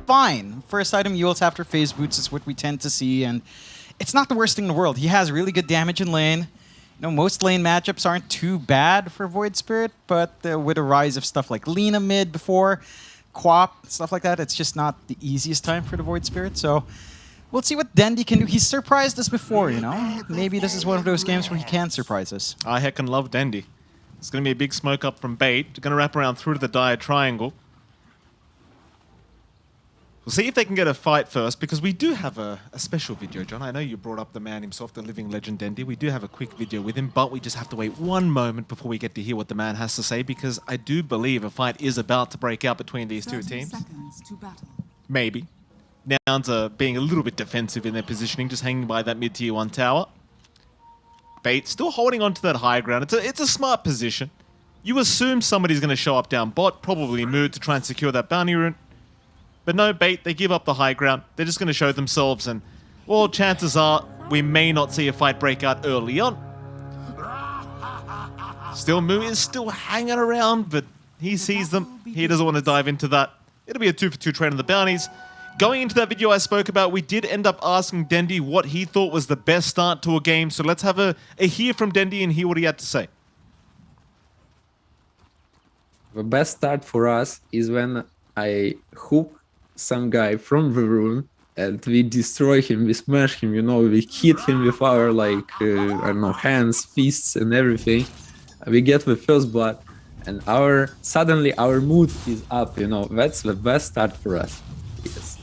fine. First item yields after phase boots is what we tend to see, and it's not the worst thing in the world. He has really good damage in lane. You know, most lane matchups aren't too bad for Void Spirit, but with a rise of stuff like Lina mid before, Quap, stuff like that, it's just not the easiest time for the Void Spirit. So we'll see what Dendi can do. He's surprised us before, you know? Maybe this is one of those games where he can surprise us. I heckin' love Dendi. It's going to be a big smoke up from Bait. Going to wrap around through to the dire triangle. We'll see if they can get a fight first, because we do have a special video, John. I know you brought up the man himself, the living legend Dendi. We do have a quick video with him, but we just have to wait one moment before we get to hear what the man has to say, because I do believe a fight is about to break out between these two teams. Maybe. Nouns are being a little bit defensive in their positioning, just hanging by that mid-tier 1 tower. Bait still holding on to that high ground. It's a smart position. You assume somebody's going to show up down bot, probably Mood to try and secure that bounty rune. But no, Bait, they give up the high ground. They're just going to show themselves, and, well, chances are we may not see a fight break out early on. Still, Moo is still hanging around, but he sees them. He doesn't want to dive into that. It'll be a 2-for-2 trade on the bounties. Going into that video I spoke about, we did end up asking Dendi what he thought was the best start to a game. So let's have a hear from Dendi and hear what he had to say. The best start for us is when I hook some guy from the rune and we destroy him, we smash him, you know, we hit him with our, like, I don't know, hands, fists and everything. We get the first blood and suddenly our mood is up, you know. That's the best start for us. Yes.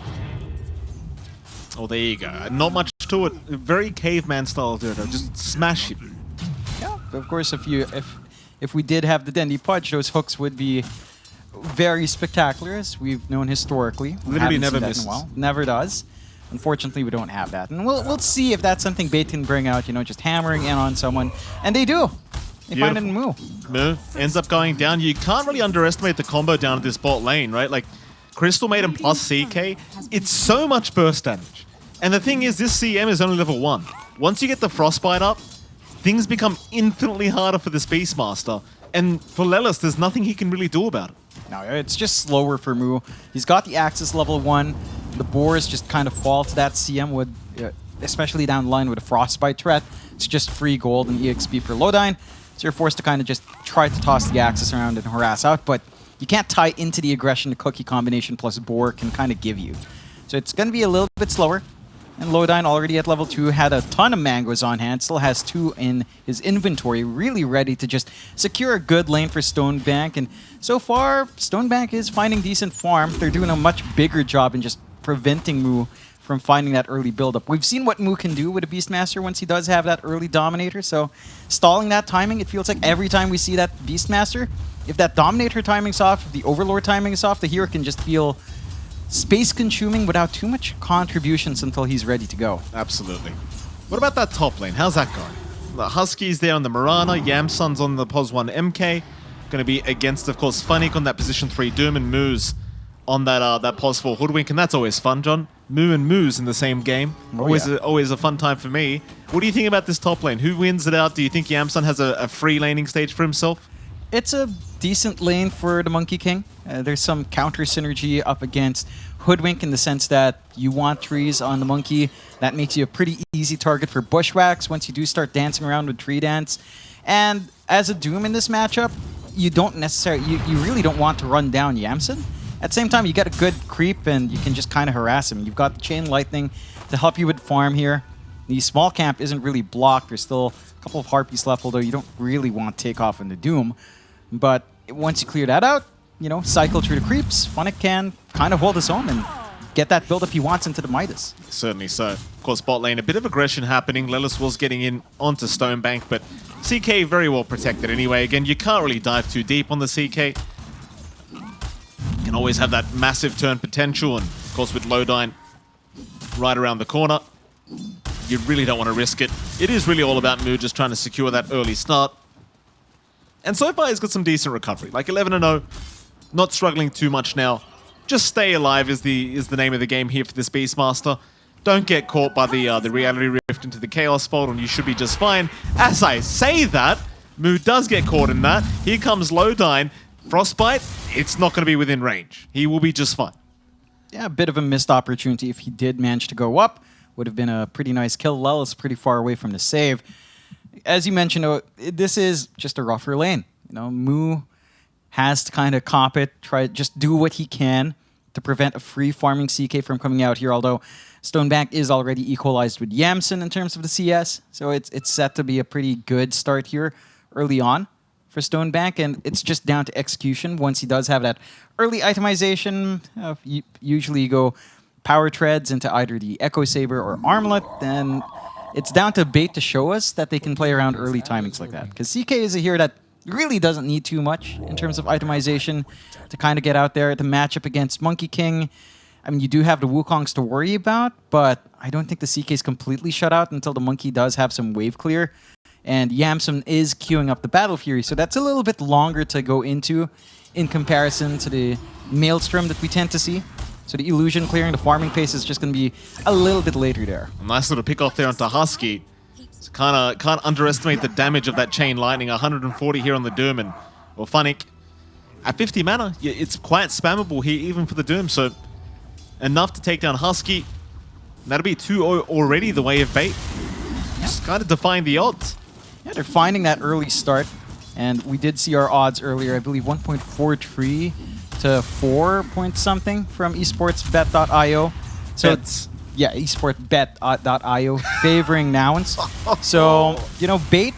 Oh, there you go. Not much to it. Very caveman style, dude. Just smash him. Yeah, of course, if we did have the Dendi Pudge, those hooks would be very spectacular, as we've known historically. Literally never misses. Never does. Unfortunately, we don't have that. And we'll see if that's something Bait can bring out, you know, just hammering in on someone. And they do. They find it in Moo. Moo ends up going down. You can't really underestimate the combo down at this bot lane, right? Like, Crystal made him plus CK. It's so much burst damage. And the thing is, this CM is only level 1. Once you get the Frostbite up, things become infinitely harder for this Beastmaster. And for Lelis, there's nothing he can really do about it. No, it's just slower for Moo. He's got the Axis level 1. The boars just kind of fall to that CM, with, especially down the line with a Frostbite threat. It's just free gold and EXP for Lodine. So you're forced to kind of just try to toss the Axis around and harass out. But you can't tie into the aggression the Cookie combination plus boar can kind of give you. So it's going to be a little bit slower. And Lodine, already at level 2, had a ton of mangoes on hand. Still has 2 in his inventory, really ready to just secure a good lane for Stonebank. And so far, Stonebank is finding decent farm. They're doing a much bigger job in just preventing Moo from finding that early buildup. We've seen what Moo can do with a Beastmaster once he does have that early Dominator. So stalling that timing, it feels like every time we see that Beastmaster, if that Dominator timing's off, if the Overlord timing is off, the hero can just feel space-consuming without too much contributions until he's ready to go. Absolutely. What about that top lane? How's that going? The Huskies there on the Mirana, Yamsun's on the POS 1 MK. Going to be against, of course, Funnick on that position 3 Doom, and Moose on that POS 4 Hoodwink, and that's always fun, John. Moo and Moose in the same game. Always a fun time for me. What do you think about this top lane? Who wins it out? Do you think Yamsun has a free laning stage for himself? It's a decent lane for the Monkey King. There's some counter synergy up against Hoodwink in the sense that you want trees on the Monkey. That makes you a pretty easy target for Bushwhacks once you do start dancing around with Tree Dance. And as a Doom in this matchup, you don't necessarily, you really don't want to run down Yamsun. At the same time, you get a good creep and you can just kind of harass him. You've got the Chain Lightning to help you with farm here. The small camp isn't really blocked. There's still a couple of Harpies left, although you don't really want to take off in the Doom. But once you clear that out, you know, cycle through the creeps, Funnick can kind of hold his own and get that build-up he wants into the Midas. Certainly so. Of course, bot lane, a bit of aggression happening. Lelis was getting in onto Stonebank, but CK very well protected anyway. Again, you can't really dive too deep on the CK. You can always have that massive turn potential, and of course with Lodine right around the corner, you really don't want to risk it. It is really all about Moo just trying to secure that early start. And so far, he's got some decent recovery. Like 11-0, not struggling too much now. Just stay alive is the name of the game here for this Beastmaster. Don't get caught by the reality rift into the Chaos Bolt, and you should be just fine. As I say that, Moo does get caught in that. Here comes Lodine. Frostbite, it's not going to be within range. He will be just fine. yeah, a bit of a missed opportunity if he did manage to go up. Would have been a pretty nice kill. Lelis pretty far away from the save. As you mentioned, this is just a rougher lane. You know, Moo has to kind of cop it, just do what he can to prevent a free farming CK from coming out here, although Stonebank is already equalized with Yamsen in terms of the CS, so it's set to be a pretty good start here early on for Stonebank, and it's just down to execution. Once he does have that early itemization, usually you go power treads into either the Echo Saber or Armlet, then it's down to bait to show us that they can play around early timings like that. Because CK is a hero that really doesn't need too much in terms of itemization to kind of get out there. The matchup against Monkey King, I mean, you do have the Wukongs to worry about, but I don't think the CK is completely shut out until the Monkey does have some wave clear. And Yamsen is queuing up the Battle Fury, so that's a little bit longer to go into in comparison to the Maelstrom that we tend to see. So the illusion clearing, the farming pace is just going to be a little bit later there. Nice little pick off there onto Husky. So can't underestimate the damage of that Chain Lightning. 140 here on the Doom, and well, Funnick at 50 mana, it's quite spammable here even for the Doom. So enough to take down Husky. That'll be 2-0 already the way of bait. Just kind of defying the odds. Yeah, they're finding that early start, and we did see our odds earlier. I believe 1.43 to 4 point something from esportsbet.io. So it's esportbet.io favoring Nouns. So, you know, bait,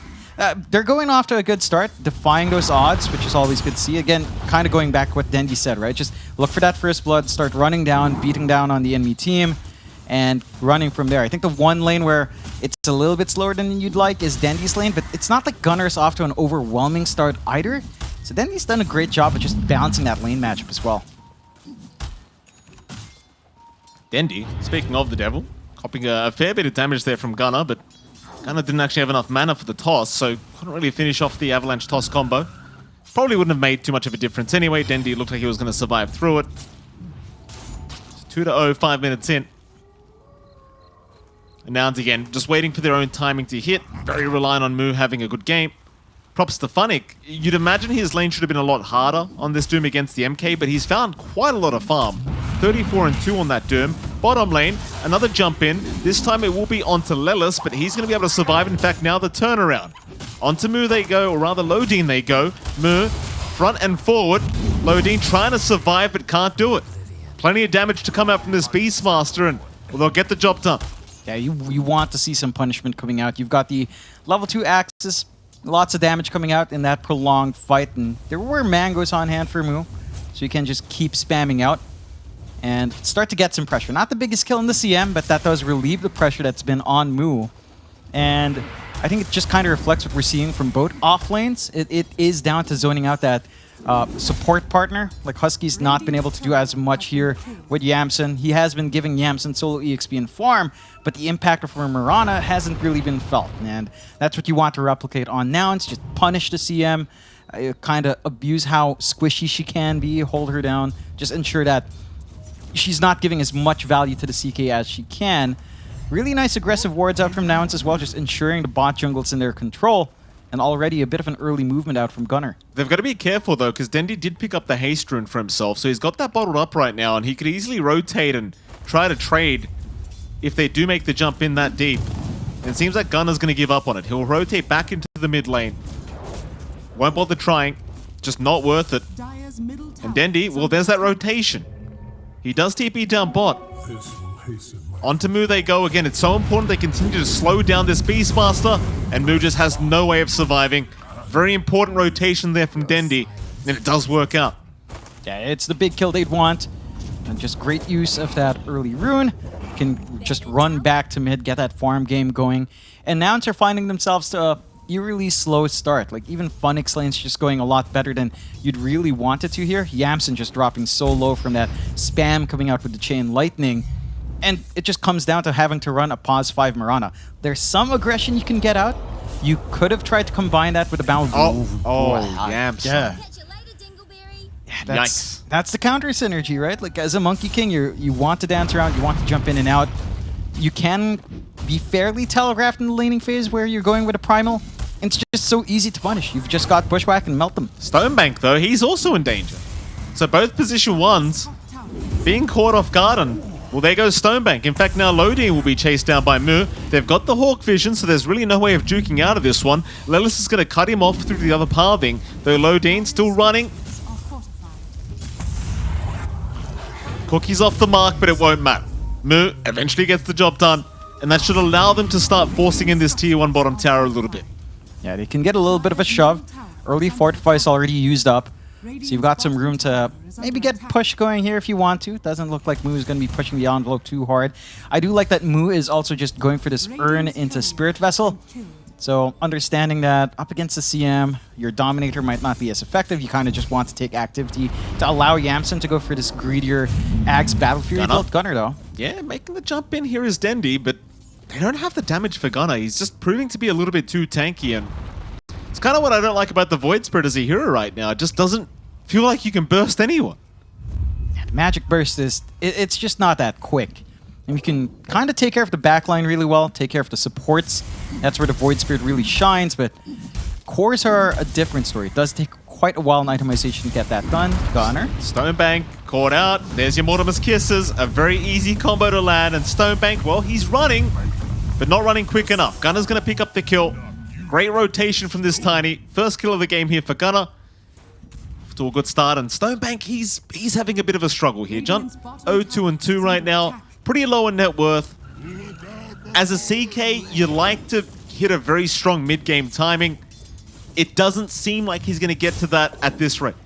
they're going off to a good start, defying those odds, which is always good to see. Again, kind of going back to what Dendi said, right? Just look for that first blood, start running down, beating down on the enemy team, and running from there. I think the one lane where it's a little bit slower than you'd like is Dendi's lane, but it's not like Gunner's off to an overwhelming start either. So Dendi's done a great job of just balancing that lane matchup as well. Dendi, speaking of the devil, copying a fair bit of damage there from Gunner, but Gunner didn't actually have enough mana for the toss, so couldn't really finish off the Avalanche toss combo. Probably wouldn't have made too much of a difference anyway. Dendi looked like he was going to survive through it. 2-0, 5 minutes in. And Nouns again, just waiting for their own timing to hit. Very reliant on Moo having a good game. Props to Funnick. You'd imagine his lane should have been a lot harder on this Doom against the MK, but he's found quite a lot of farm. 34 and 2 on that Doom. Bottom lane, another jump in. This time it will be onto Lelis, but he's going to be able to survive. In fact, now the turnaround. Onto Moo they go, or rather Lodine they go. Moo, front and forward. Lodine trying to survive, but can't do it. Plenty of damage to come out from this Beastmaster, and well, they'll get the job done. Yeah, you want to see some punishment coming out. You've got the level 2 Axis, lots of damage coming out in that prolonged fight, and there were mangoes on hand for Moo, so you can just keep spamming out and start to get some pressure. Not the biggest kill in the CM, but that does relieve the pressure that's been on Moo. And I think it just kind of reflects what we're seeing from both off lanes. It is down to zoning out that support partner. Like Husky's not been able to do as much here with Yamsen. He has been giving Yamsen solo EXP and farm, but the impact of Mirana hasn't really been felt. And that's what you want to replicate on Nouns. Just punish the CM, kind of abuse how squishy she can be, hold her down, just ensure that she's not giving as much value to the CK as she can. Really nice aggressive wards out from Nouns as well, just ensuring the bot jungle's in their control. And already a bit of an early movement out from Gunner. They've got to be careful though, because Dendi did pick up the haste rune for himself, so he's got that bottled up right now, and he could easily rotate and try to trade if they do make the jump in that deep. And it seems like Gunner's going to give up on it. He'll rotate back into the mid lane. Won't bother trying. Just not worth it. And Dendi, well, there's that rotation. He does TP down bot. Onto Moo they go again. It's so important they continue to slow down this Beastmaster, and Moo just has no way of surviving. Very important rotation there from Dendi, and it does work out. Yeah, it's the big kill they'd want, and just great use of that early rune. Can just run back to mid, get that farm game going, and Nouns are finding themselves to a eerily slow start. Like even Funnick's lane's just going a lot better than you'd really want it to here. Yamsen just dropping so low from that spam coming out with the Chain Lightning. And it just comes down to having to run a pause 5 Mirana. There's some aggression you can get out. You could have tried to combine that with a bound. Yamsen. Yeah. That's the counter synergy, right? Like as a Monkey King, you want to dance around, you want to jump in and out. You can be fairly telegraphed in the laning phase where you're going with a primal. It's just so easy to punish. You've just got bushwhack and melt them. Stonebank though, he's also in danger. So both position ones being caught off guard, and well, there goes Stonebank. In fact, now Lodine will be chased down by Mu. They've got the Hawk Vision, so there's really no way of juking out of this one. Lelis is going to cut him off through the other pathing, though Lodine still running. Cookie's off the mark, but it won't matter. Mu eventually gets the job done, and that should allow them to start forcing in this tier 1 bottom tower a little bit. Yeah, they can get a little bit of a shove. Early Fortify is already used up, so you've got some room to maybe get push going here if you want to. Doesn't look like Mu is going to be pushing the envelope too hard. I do like that Mu is also just going for this urn into Spirit Vessel. So understanding that up against the CM, your Dominator might not be as effective. You kind of just want to take activity to allow Yamsen to go for this greedier Axe Battle Fury build. Gunner though. Yeah, making the jump in here is Dendi, but they don't have the damage for Gunner. He's just proving to be a little bit too tanky, and it's kind of what I don't like about the Void Spirit as a hero right now. It just doesn't feel like you can burst anyone. And Magic Burst is, it's just not that quick. And you can kind of take care of the backline really well, take care of the supports. That's where the Void Spirit really shines, but cores are a different story. It does take quite a while in itemization to get that done. Gunner. Stonebank caught out. There's your Mortimer's Kisses. A very easy combo to land, and Stonebank, well, he's running, but not running quick enough. Gunner's going to pick up the kill. Great rotation from this Tiny. First kill of the game here for Gunner. To a good start, and Stonebank, he's having a bit of a struggle here. John, 0-2-2 right now. Pretty low in net worth. As a CK, you like to hit a very strong mid-game timing. It doesn't seem like he's going to get to that at this rate.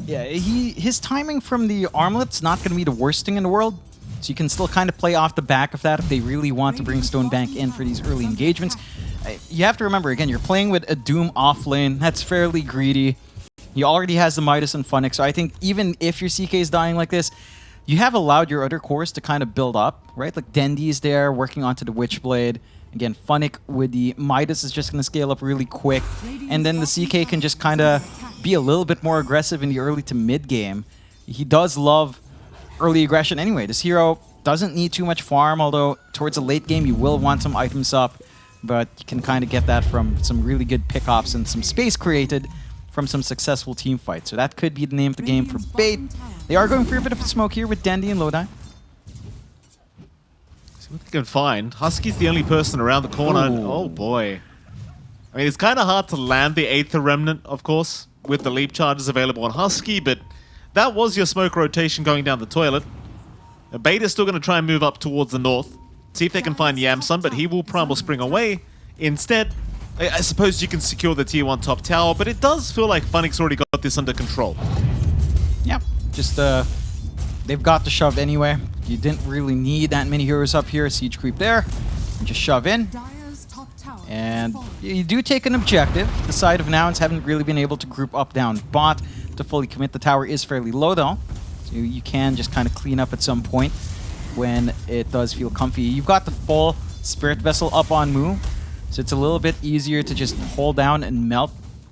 Yeah, his timing from the armlet's not going to be the worst thing in the world. So you can still kind of play off the back of that if they really want to bring Stonebank in for these early engagements. You have to remember, again, you're playing with a Doom off lane. That's fairly greedy. He already has the Midas and Funnick, so I think even if your CK is dying like this, you have allowed your other cores to kind of build up, right? Like Dendi is there, working onto the Witchblade. Again, Funnick with the Midas is just going to scale up really quick. And then the CK can just kind of be a little bit more aggressive in the early to mid game. He does love early aggression anyway. This hero doesn't need too much farm, although towards the late game you will want some items up. But you can kind of get that from some really good pickoffs and some space created from some successful team fights. So that could be the name of the game for Bait. They are going for a bit of a smoke here with Dendi and Lodi. See what they can find. Husky's the only person around the corner. Ooh. Oh boy. I mean, it's kind of hard to land the Aether Remnant, of course, with the leap charges available on Husky, but that was your smoke rotation going down the toilet. Bait is still going to try and move up towards the north, see if they can find Yamsun, but he will Primal Spring away. Instead, I suppose you can secure the tier 1 top tower, but it does feel like Funnick's already got this under control. Yeah, just they've got the shoved anyway. You didn't really need that many heroes up here. Siege creep there. And just shove in. And you do take an objective. The side of Nouns haven't really been able to group up down bot to fully commit. The tower is fairly low though, so you can just kind of clean up at some point when it does feel comfy. You've got the full Spirit Vessel up on Mu, so it's a little bit easier to just hold down and melt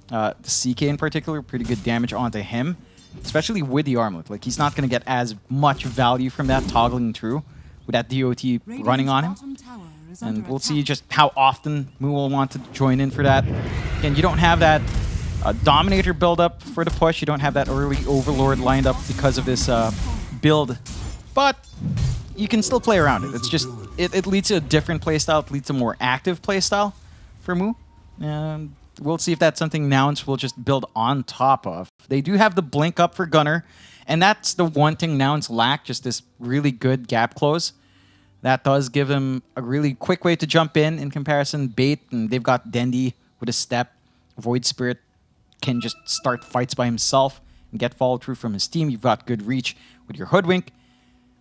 the CK in particular. Pretty good damage onto him, especially with the armlet. Like, he's not going to get as much value from that toggling through with that DOT running on him. And we'll see just how often Mu will want to join in for that. Again, you don't have that Dominator build-up for the push. You don't have that early Overlord lined up because of this build. But you can still play around it. It's just, it leads to a different playstyle. It leads to a more active playstyle for Mu. And we'll see if that's something Nouns will just build on top of. They do have the blink up for Gunner. And that's the one thing Nouns lack, just this really good gap close. That does give him a really quick way to jump in comparison. Bait, and they've got Dendi with a step. Void Spirit can just start fights by himself and get follow through from his team. You've got good reach with your Hoodwink.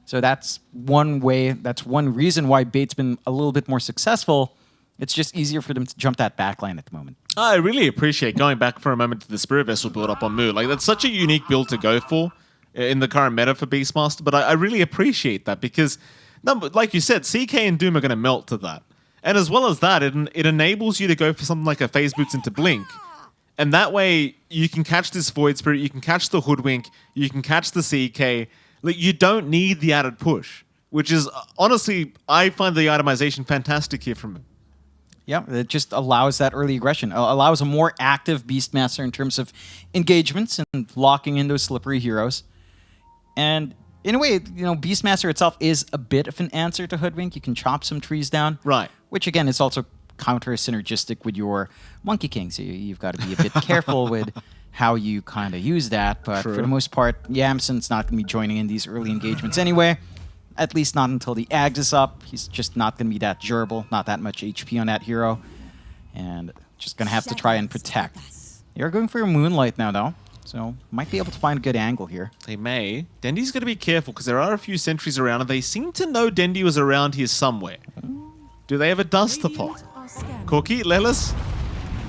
So that's one way, that's one reason why Bait's been a little bit more successful. It's just easier for them to jump that backline at the moment. I really appreciate going back for a moment to the Spirit Vessel build up on Mu. Like, that's such a unique build to go for in the current meta for Beastmaster, but I really appreciate that because, like you said, CK and Doom are going to melt to that. And as well as that, it enables you to go for something like a Phase Boots into Blink. And that way, you can catch this Void Spirit, you can catch the Hoodwink, you can catch the CK. Like, you don't need the added push, which is, honestly, I find the itemization fantastic here from him. Yeah, it just allows that early aggression. Allows a more active Beastmaster in terms of engagements and locking in those slippery heroes. And in a way, you know, Beastmaster itself is a bit of an answer to Hoodwink. You can chop some trees down. Right. Which, again, is also counter-synergistic with your Monkey King. So you've got to be a bit careful with how you kind of use that. But for the most part, Yamson's not going to be joining in these early engagements anyway. At least not until the Ags is up. He's just not going to be that durable. Not that much HP on that hero. And just going to have to try and protect. You're going for a Moonlight now, though. So might be able to find a good angle here. They may. Dendi's going to be careful because there are a few sentries around and they seem to know Dendi was around here somewhere. Do they have a Duster Pot? Cookie, Lelis,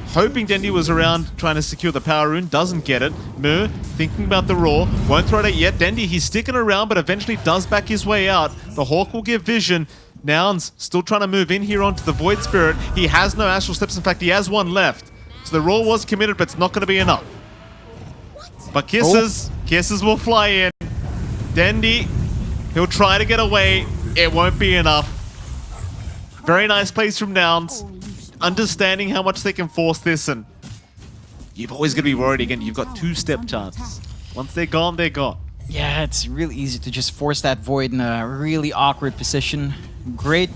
hoping Dendi was around trying to secure the power rune, doesn't get it. Mu, thinking about the Roar, won't throw it out yet. Dendi, he's sticking around, but eventually does back his way out. The Hawk will give vision. Nouns still trying to move in here onto the Void Spirit. He has no Astral Steps. In fact, he has one left. So the Roar was committed, but it's not going to be enough. But Kisses will fly in. Dendi, he'll try to get away. It won't be enough. Very nice plays from Nouns. Understanding how much they can force this, and you've always got to be worried again. You've got two-step chances. Once they're gone, they're gone. Yeah, it's really easy to just force that Void in a really awkward position. Great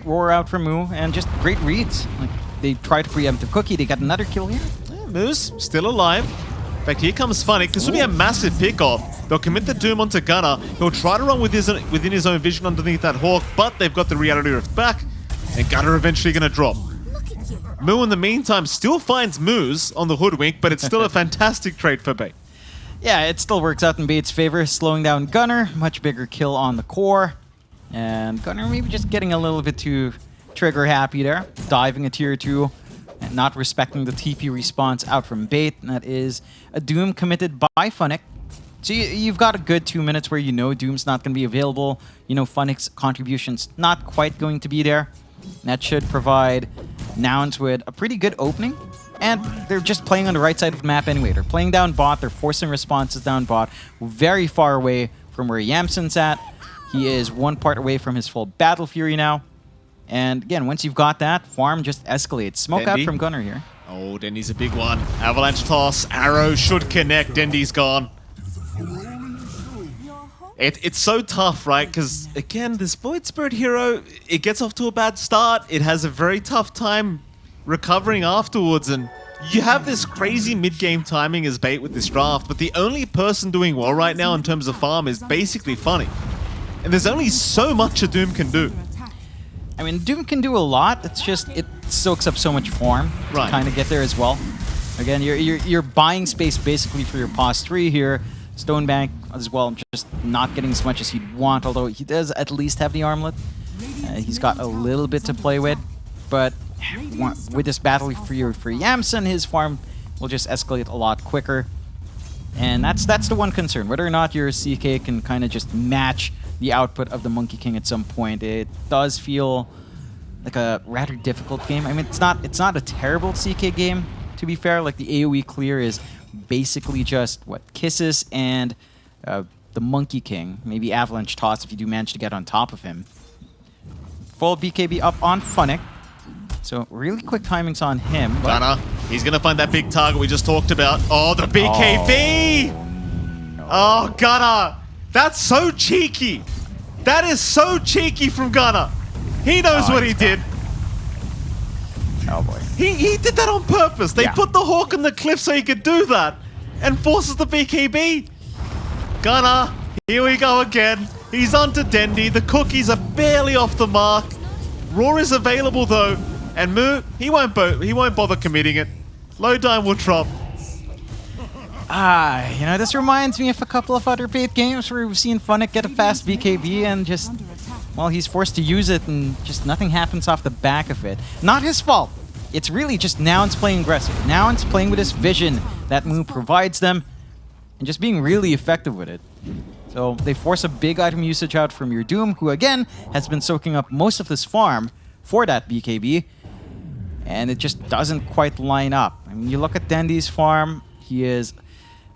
roar out from Mu, and just great reads. Like, they try to preempt the Cookie. They got another kill here. Yeah, Moose still alive. In fact, here comes Funnick. This will be a massive pick-off. They'll commit the Doom onto Gunnar. He'll try to run within his own vision underneath that Hawk, but they've got the Reality Rift back, and Gunnar eventually going to drop. Mu, in the meantime, still finds Moose on the Hoodwink, but it's still a fantastic trade for Bait. Yeah, it still works out in Bait's favor, slowing down Gunnar. Much bigger kill on the core. And Gunnar maybe just getting a little bit too trigger happy there. Diving a tier 2 and not respecting the TP response out from Bait. And that is a Doom committed by Funnick. So you've got a good 2 minutes where you know Doom's not going to be available. You know Funnick's contribution's not quite going to be there. And that should provide Nouns with a pretty good opening. And they're just playing on the right side of the map anyway. They're playing down bot. They're forcing responses down bot. Very far away from where Yamson's at. He is one part away from his full Battle Fury now. And again, once you've got that, farm just escalates. Smoke out from Gunnar here. Oh, Dendi's a big one. Avalanche toss. Arrow should connect. Dendi's gone. It's so tough, right? Because, again, this Void Spirit hero, it gets off to a bad start. It has a very tough time recovering afterwards, and you have this crazy mid-game timing as Bait with this draft, but the only person doing well right now in terms of farm is basically Funny. And there's only so much a Doom can do. I mean, Doom can do a lot. It's just, it soaks up so much farm to kind of get there as well. Again, you're buying space basically for your pos 3 here. Stonebank as well, just not getting as much as he'd want, although he does at least have the armlet. He's got a little bit to play with, but with this battle for Yamson, his farm will just escalate a lot quicker. And that's the one concern, whether or not your CK can kind of just match the output of the Monkey King at some point. It does feel like a rather difficult game. I mean, it's not a terrible CK game, to be fair. Like, the AoE clear is basically just, Kisses and the Monkey King. Maybe Avalanche Toss if you do manage to get on top of him. Full BKB up on Funnick. So really quick timings on him. Gunnar, he's going to find that big target we just talked about. Oh, the BKB! Oh, Gunnar! That's so cheeky! That is so cheeky from Gunnar! He knows what he did. Oh boy. He did that on purpose. They put the Hawk on the cliff so he could do that. And forces the BKB. Gunnar, here we go again. He's onto Dendi. The cookies are barely off the mark. Roar is available though. And Mu, he won't bother committing it. Lowdown will drop. You know, this reminds me of a couple of other Bait games where we've seen Funnick get a fast BKB and just, well, he's forced to use it and just nothing happens off the back of it. Not his fault. It's really just Nouns playing aggressive. Nouns playing with this vision that Mu provides them and just being really effective with it. So they force a big item usage out from your Doom, who again has been soaking up most of this farm for that BKB. And it just doesn't quite line up. I mean, you look at Dendi's farm, he is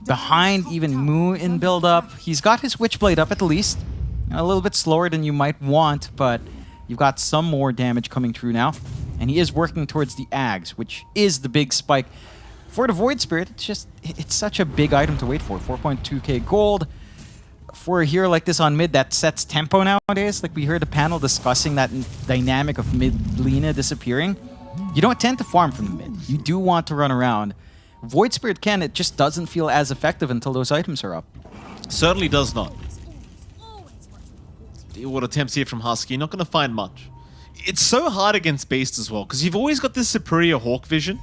behind even Mu in build-up. He's got his Witchblade up at least. A little bit slower than you might want, but you've got some more damage coming through now. And he is working towards the Ags, which is the big spike. For the Void Spirit, it's such a big item to wait for. 4.2k gold. for a hero like this on mid that sets tempo nowadays, like we heard the panel discussing that dynamic of mid Lina disappearing, you don't tend to farm from the mid. You do want to run around. Void Spirit can, it just doesn't feel as effective until those items are up. Certainly does not. What attempts here from Husky? Not going to find much. It's so hard against Beast as well, because you've always got this superior Hawk vision.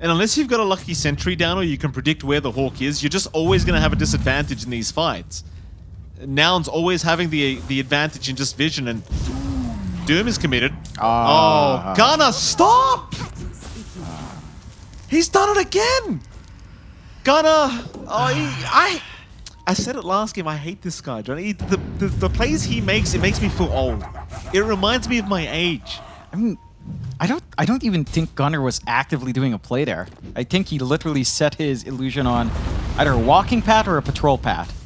And unless you've got a lucky sentry down or you can predict where the Hawk is, you're just always going to have a disadvantage in these fights. Nouns always having the advantage in just vision, and Doom is committed. Oh, Gunner, stop! He's done it again! Gunner! Oh, I said it last game, I hate this guy, Johnny. The plays he makes, it makes me feel old. It reminds me of my age. I mean, I don't even think Gunner was actively doing a play there. I think he literally set his illusion on either a walking path or a patrol path.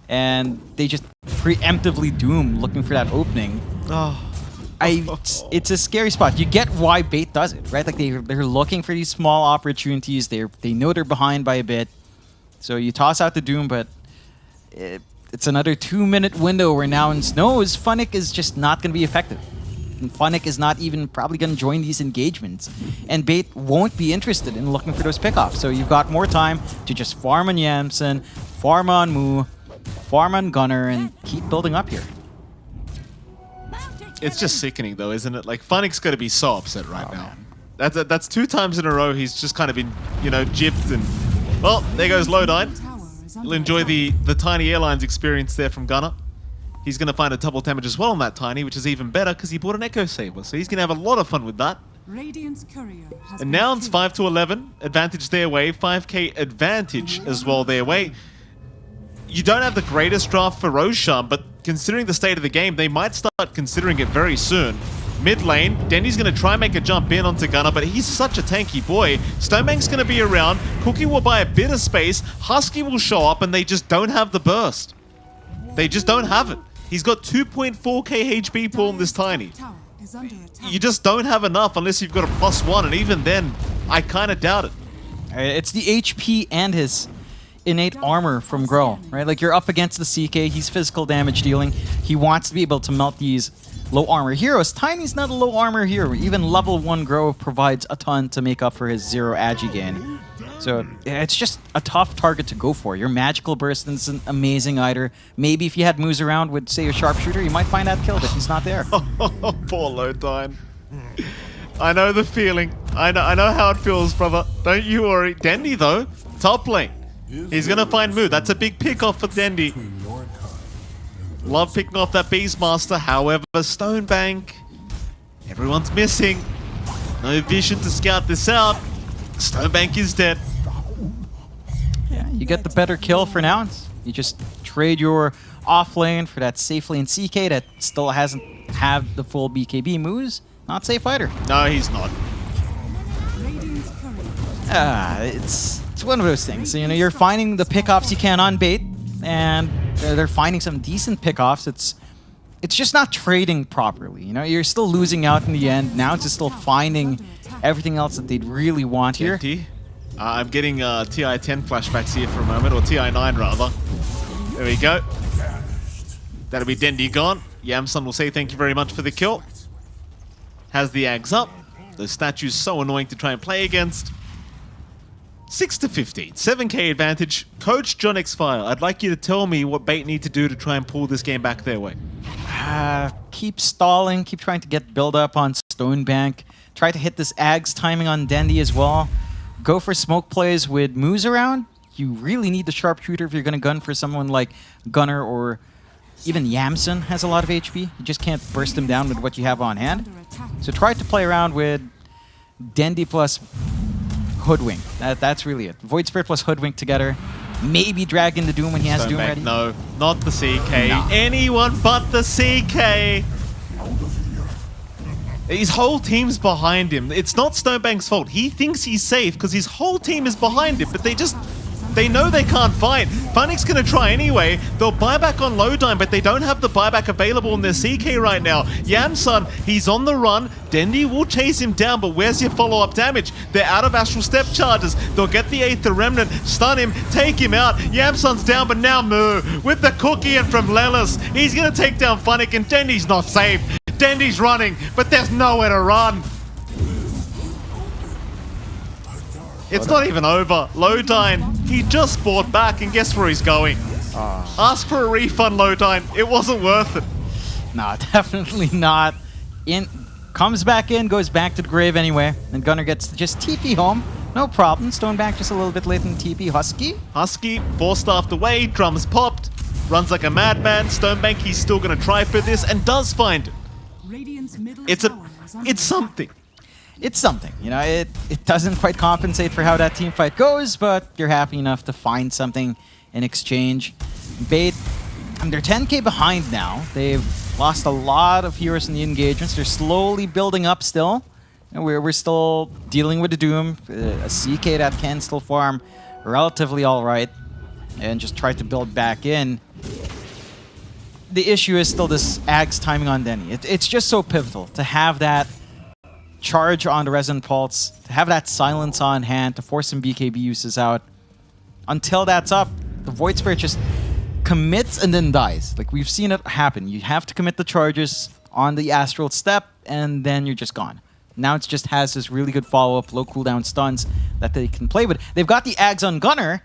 And they just preemptively Doom looking for that opening. Oh. It's a scary spot. You get why Bait does it, right? Like they're looking for these small opportunities. They know they're behind by a bit. So you toss out the Doom, but it's another 2-minute window where Nouns knows Funnick is just not going to be effective. And Funnick is not even probably going to join these engagements. And Bait won't be interested in looking for those pickoffs. So you've got more time to just farm on Yamson, farm on Moo, farm on Gunner, and keep building up here. It's just sickening though, isn't it? Like, Funnick's got to be so upset right now. That's 2 times in a row he's just kind of been, you know, gypped and... Well, there goes Lowdine. He'll enjoy the Tiny Airlines experience there from Gunner. He's going to find a double damage as well on that Tiny, which is even better because he bought an Echo Saber. So he's going to have a lot of fun with that. And Nouns 5 to 11, advantage their way, 5k advantage as well their way. You don't have the greatest draft for Roshan, but considering the state of the game, they might start considering it very soon. Mid lane, Dendi's going to try and make a jump in onto Gunner, but he's such a tanky boy. Stonebank's going to be around, Cookie will buy a bit of space, Husky will show up, and they just don't have the burst. They just don't have it. He's got 2.4k HP pool in this Tiny. You just don't have enough unless you've got a +1, and even then, I kind of doubt it. It's the HP and his innate armor from Grow, right? Like, you're up against the CK, he's physical damage dealing, he wants to be able to melt these low armor heroes. Tiny's not a low armor hero. Even level 1 Grow provides a ton to make up for his 0 agi gain. So it's just a tough target to go for. Your magical burst is an amazing either. Maybe if you had moves around with, say, a sharpshooter, you might find that kill, but he's not there. Poor Lowdine. I know the feeling. I know how it feels, brother. Don't you worry. Dendi, though, top lane. He's going to find Moo. That's a big pick off for Dendi. Love picking off that Beastmaster. However, Stonebank, everyone's missing. No vision to scout this out. Stonebank is dead. Yeah, you get the better kill for Nouns. You just trade your off lane for that safe lane CK that still hasn't had the full BKB moves. Not safe fighter. No, he's not. It's one of those things. You know, you're finding the pickoffs you can on Bait, and they're finding some decent pickoffs. It's just not trading properly. You know, you're still losing out in the end. Now it's just still finding everything else that they'd really want here. I'm getting TI-10 flashbacks here for a moment, or TI-9 rather. There we go. That'll be Dendi gone. Yamson will say thank you very much for the kill. Has the Ags up. Those statues so annoying to try and play against. 6 to 15, 7k advantage. Coach John X-File, I'd like you to tell me what Bait need to do to try and pull this game back their way. Keep stalling, keep trying to get build up on Stonebank. Try to hit this Ags timing on Dendi as well. Go for smoke plays with moves around. You really need the sharpshooter if you're going to gun for someone like Gunner, or even Yamson has a lot of HP. You just can't burst him down with what you have on hand. So try to play around with Dendi plus Hoodwink. That's really it. Void Spirit plus Hoodwink together. Maybe drag in the Doom when he has Doom ready. No, not the CK. No. Anyone but the CK. His whole team's behind him. It's not Stonebank's fault. He thinks he's safe because his whole team is behind him, but they just They know they can't fight. Funny's gonna try anyway. They'll buy back on Lodine, but they don't have the buyback available in their CK right now. Yamsun, he's on the run. Dendi will chase him down, but where's your follow-up damage? They're out of Astral Step charges. They'll get the Aether Remnant, stun him, take him out. Yamsun's down, but now Moo with the cookie and from Lelis. He's gonna take down Funnick, and Dendi's not safe. Dendi's running, but there's nowhere to run. It's not even over. Lodine, he just bought back, and guess where he's going? Ask for a refund, Lodine. It wasn't worth it. No, definitely not. Comes back in, goes back to the grave anyway, and Gunnar gets just TP home. No problem. Stonebank just a little bit late in TP. Husky, force-staffed away, drums popped, runs like a madman. Stonebank, he's still gonna try for this, and does find it. It's something. It's something, you know, it doesn't quite compensate for how that team fight goes, but you're happy enough to find something in exchange. Bait, they're 10k behind now. They've lost a lot of heroes in the engagements. They're slowly building up still. And we're still dealing with the Doom. A CK that can still farm relatively alright and just try to build back in. The issue is still this Ag's timing on Denny. It's just so pivotal to have that charge on the Resonant Pulse, to have that silence on hand, to force some BKB uses out. Until that's up, the Void Spirit just commits and then dies. Like, we've seen it happen. You have to commit the charges on the Astral Step, and then you're just gone. Now it just has this really good follow-up, low cooldown stuns that they can play with. They've got the Ags on Gunnar,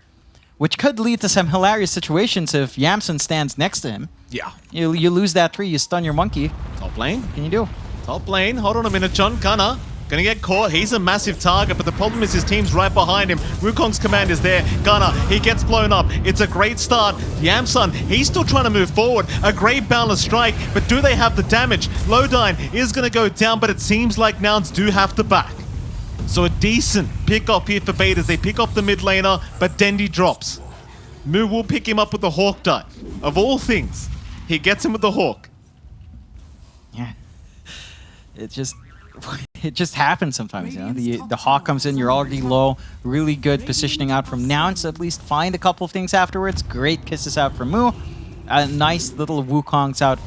which could lead to some hilarious situations if Yamsun stands next to him. Yeah. You lose that tree, you stun your monkey. Top lane. What can you do? Top lane. Hold on a minute, John. Gunnar gonna get caught. He's a massive target, but the problem is his team's right behind him. Wukong's command is there. Gunnar, he gets blown up. It's a great start. Yamsun, he's still trying to move forward. A great boundless strike, but do they have the damage? Lodine is gonna go down, but it seems like Nouns do have to back. So a decent pick off here for Bait as they pick off the mid laner, but Dendi drops. Moo will pick him up with the Hawk dive. Of all things, he gets him with the Hawk. Yeah. It just happens sometimes, you know. The Hawk comes in, you're already low. Really good positioning out from Nouns. At least find a couple of things afterwards. Great kisses out from Moo. Nice little Wukongs out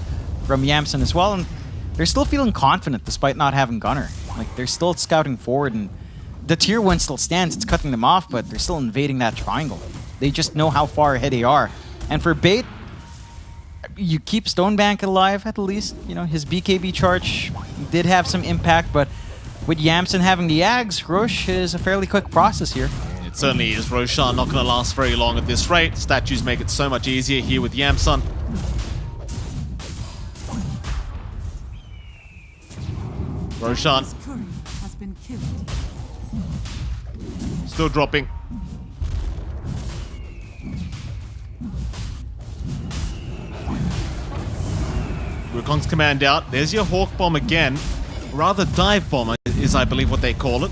from Yamsun as well. And they're still feeling confident despite not having Gunnar. Like, they're still scouting forward, and the tier 1 still stands. It's cutting them off, but they're still invading that triangle. They just know how far ahead they are. And for Bait, you keep Stonebank alive at least. You know, his BKB charge did have some impact, but with Yamsun having the Ags, Roche is a fairly quick process here. It certainly is. Roshan not going to last very long at this rate. Statues make it so much easier here with Yamsun. Roshan still dropping. Wukong's command out. There's your Hawk Bomb again. Rather Dive Bomb is, I believe, what they call it.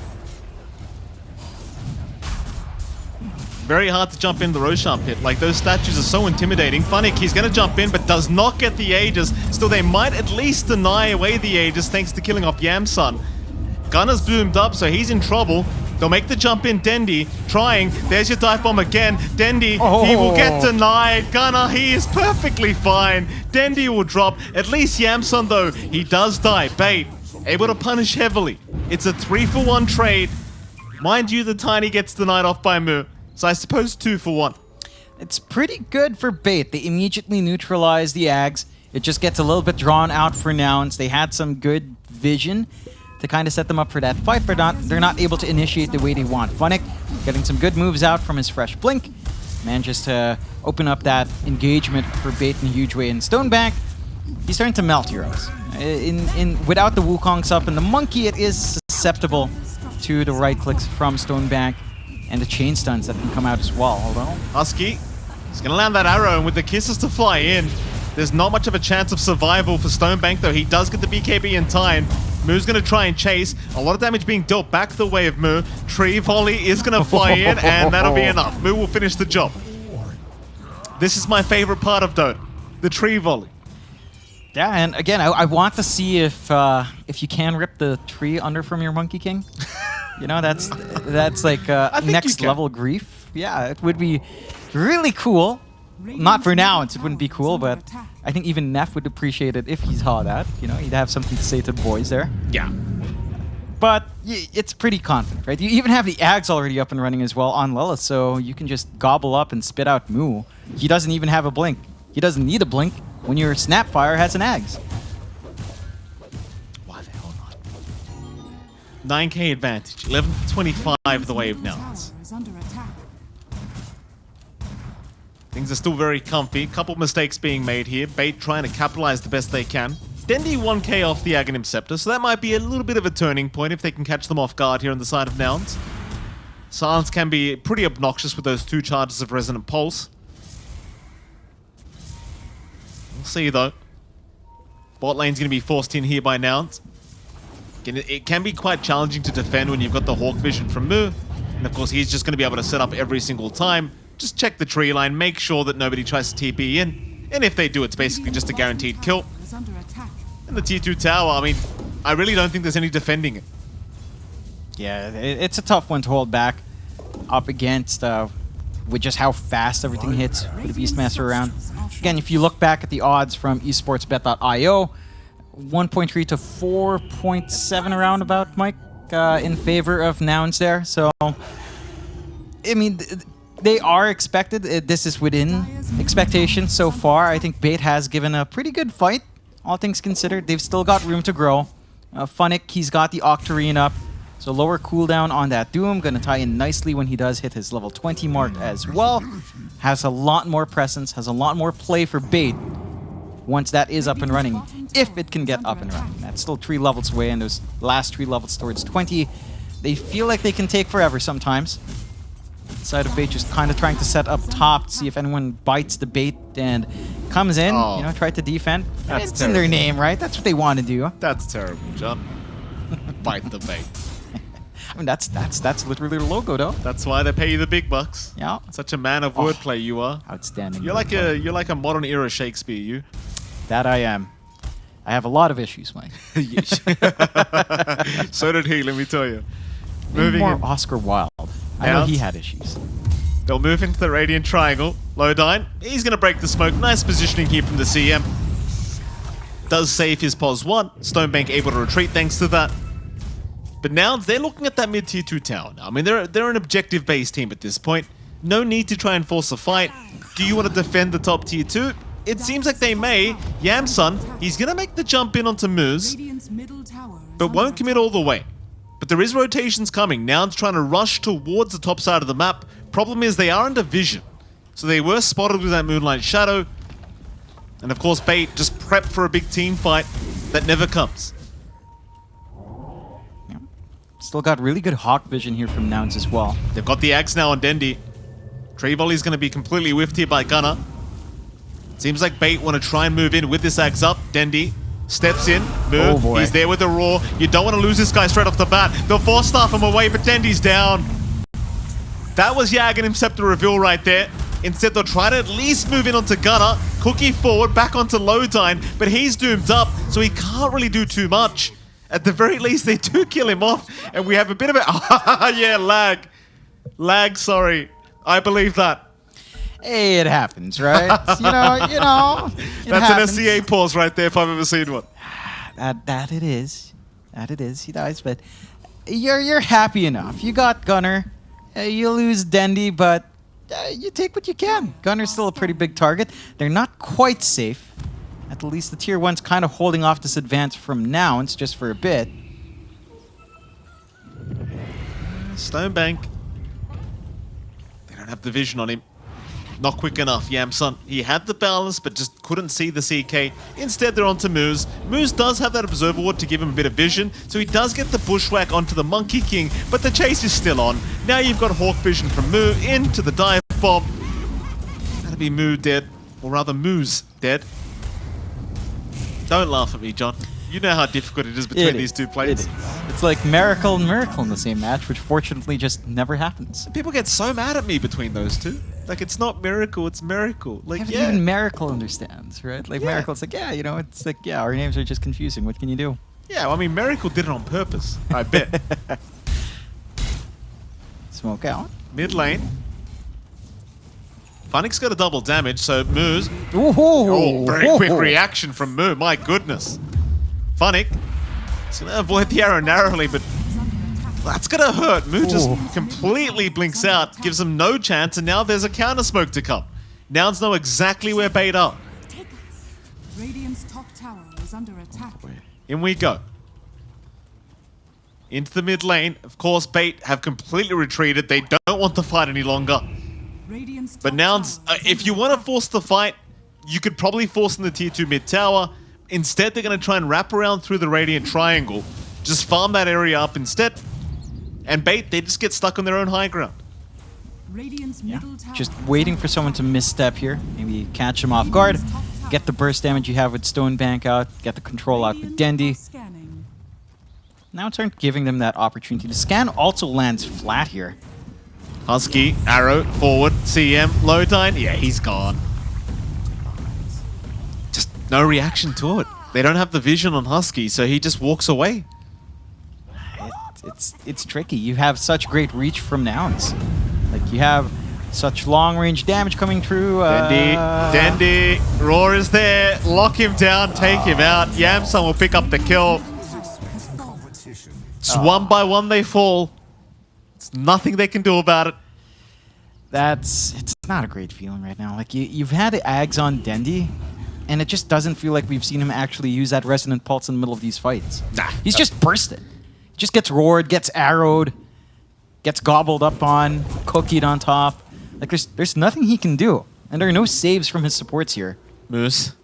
Very hard to jump in the Roshan pit. Like, those statues are so intimidating. Funnick, he's going to jump in, but does not get the Aegis. Still, they might at least deny away the Aegis thanks to killing off Yamsun. Gunnar's boomed up, so he's in trouble. They'll make the jump in. Dendi trying. There's your dive bomb again. Dendi, he will get denied. Gunnar, he is perfectly fine. Dendi will drop. At least Yamsun, though, he does die. Bait, able to punish heavily. It's a 3-for-1 trade. Mind you, the Tiny gets denied off by Moo. So I suppose 2-for-1. It's pretty good for Bait. They immediately neutralize the Ags. It just gets a little bit drawn out for Nouns. They had some good vision to kind of set them up for that fight, but they're not able to initiate the way they want. Funnick getting some good moves out from his fresh blink. Manages to open up that engagement for Bait in a huge way. In Stonebank, he's starting to melt heroes. Without the Wukongs up and the monkey, it is susceptible to the right clicks from Stonebank and the chain stuns that can come out as well. Although Husky, he's going to land that arrow, and with the kisses to fly in, there's not much of a chance of survival for Stonebank, though he does get the BKB in time. Moo's going to try and chase. A lot of damage being dealt back the way of Moo. Tree Volley is going to fly in, and that'll be enough. Moo will finish the job. This is my favorite part of Dota, the Tree Volley. Yeah, and again, I want to see if you can rip the tree under from your Monkey King. You know, that's like next level grief. Yeah, it would be really cool. Not for now, it wouldn't be cool, but I think even Neff would appreciate it if he saw that. You know, he'd have something to say to the boys there. Yeah. But it's pretty confident, right? You even have the Ags already up and running as well on Lilith, so you can just gobble up and spit out Moo. He doesn't even have a blink. He doesn't need a blink when your Snapfire has an Ags. Why the hell not? 9k advantage. 11-25 the wave now. Things are still very comfy. Couple mistakes being made here. Bait trying to capitalize the best they can. Dendi 1k off the Aghanim Scepter, so that might be a little bit of a turning point if they can catch them off guard here on the side of Nouns. Silence can be pretty obnoxious with those 2 charges of Resonant Pulse. We'll see though. Bot lane's going to be forced in here by Nouns. Again, it can be quite challenging to defend when you've got the Hawk Vision from Moo. And of course he's just going to be able to set up every single time. Just check the tree line, make sure that nobody tries to TP in. And if they do, it's basically just a guaranteed kill. And the tier 2 tower, I mean, I really don't think there's any defending it. Yeah, it's a tough one to hold back up against with just how fast everything hits with the Beastmaster around. Again, if you look back at the odds from esportsbet.io, 1.3 to 4.7 around about, Mike, in favor of Nouns there. So, I mean, they are expected. This is within expectations so far. I think Bait has given a pretty good fight, all things considered. They've still got room to grow. Funnick, he's got the Octarine up. So lower cooldown on that Doom. Going to tie in nicely when he does hit his level 20 mark as well. Has a lot more presence, has a lot more play for Bait once that is up and running, if it can get up and running. That's still 3 levels away, and those last 3 levels towards 20, they feel like they can take forever sometimes. Side of Bait just kind of trying to set up top, see if anyone bites the bait and comes in, you know, try to defend. That's it's in their name, right? That's what they want to do. That's terrible, John. Bite the bait. I mean, that's literally the logo, though. That's why they pay you the big bucks. Yeah. Such a man of wordplay you are. Outstanding. You're like a modern era Shakespeare, you. That I am. I have a lot of issues, Mike. So did he, let me tell you. Maybe more Oscar Wilde. I know he had issues. They'll move into the Radiant Triangle. Lodine, he's going to break the smoke. Nice positioning here from the CM. Does save his pos 1. Stonebank able to retreat thanks to that. But now they're looking at that mid-tier 2 tower now. I mean, they're an objective-based team at this point. No need to try and force a fight. Do you want to defend the top tier 2? It seems like they may. Yamsun, he's going to make the jump in onto Moose, but won't commit all the way. But there is rotations coming. Now it's trying to rush towards the top side of the map. Problem is they are under vision. So they were spotted with that Moonlight Shadow. And of course, Bait just prepped for a big team fight that never comes. Yeah. Still got really good Hawk vision here from Nouns as well. They've got the Axe now on Dendi. Tree Volley's going to be completely whiffed here by Gunner. Seems like Bait want to try and move in with this Axe up. Dendi steps in. Moo, he's there with the Roar. You don't want to lose this guy straight off the bat. They'll force staff him away, but Dendi's down. That was Aghanim Scepter reveal right there. Instead, they'll try to at least move in onto Gunner. Cookie forward, back onto Lodine, but he's doomed up, so he can't really do too much. At the very least, they do kill him off, and we have a bit of a... yeah, lag. Lag, sorry. I believe that. Hey, it happens, right? you know. That's happens. An SCA pause right there if I've ever seen one. That it is. That it is. He dies, but you're happy enough. You got Gunner. You lose Dendi, but you take what you can. Gunner's still a pretty big target. They're not quite safe. At least the tier 1's kind of holding off this advance from Nouns just for a bit. Stonebank. They don't have the vision on him. Not quick enough, Yamsun. He had the balance, but just couldn't see the CK. Instead, they're onto Moose. Moose does have that Observer Ward to give him a bit of vision, so he does get the Bushwhack onto the Monkey King, but the chase is still on. Now you've got Hawk Vision from Moo into the Dive Bomb. That'll be Moo dead, or rather Moose dead. Don't laugh at me, John. You know how difficult it is between these two players. It's like miracle and miracle in the same match, which fortunately just never happens. People get so mad at me between those two. Like, it's not miracle, it's miracle. Like, yeah. Even Miracle understands, right? Like, Miracle's like, yeah, you know, it's like, yeah, our names are just confusing. What can you do? Yeah, well, I mean, Miracle did it on purpose, I bet. Smoke out. Mid lane. Funnick's got a double damage, so Moo's... Ooh. Oh, very quick reaction from Moo. My goodness. Funnick is going to avoid the arrow narrowly, but that's going to hurt. Moo just completely blinks out, gives him no chance, and now there's a counter smoke to come. Nouns know exactly where bait are. Radiant's top tower is under attack. In we go. Into the mid lane. Of course, bait have completely retreated. They don't want the fight any longer. Radiant's But top Nouns, tower is if you under want to attack. force the fight, you could probably force in the tier 2 mid tower. Instead, they're going to try and wrap around through the Radiant Triangle. Just farm that area up instead. And bait, they just get stuck on their own high ground. Radiant's Yeah. middle tower Just is waiting under for someone to attack. misstep here. Maybe catch him off guard. Get the burst damage you have with Stone Bank out. Get the control out with Radiant are Dendi. scanning. Now it's aren't giving them that opportunity. The scan also lands flat here. Husky, arrow, forward, CM, Lodine. Yeah, he's gone. Just no reaction to it. They don't have the vision on Husky, so he just walks away. It's tricky. You have such great reach from Nouns. Like, you have such long-range damage coming through. Dendi, Roar is there. Lock him down, take him out. Yamsun will pick up the kill. It's one by one they fall. It's nothing they can do about it. It's not a great feeling right now. Like, you've had Ags on Dendi, and it just doesn't feel like we've seen him actually use that Resonant Pulse in the middle of these fights. Nah. He's just bursted. Just gets roared, gets arrowed, gets gobbled up on, cookied on top. Like, there's nothing he can do. And there are no saves from his supports here. Moose.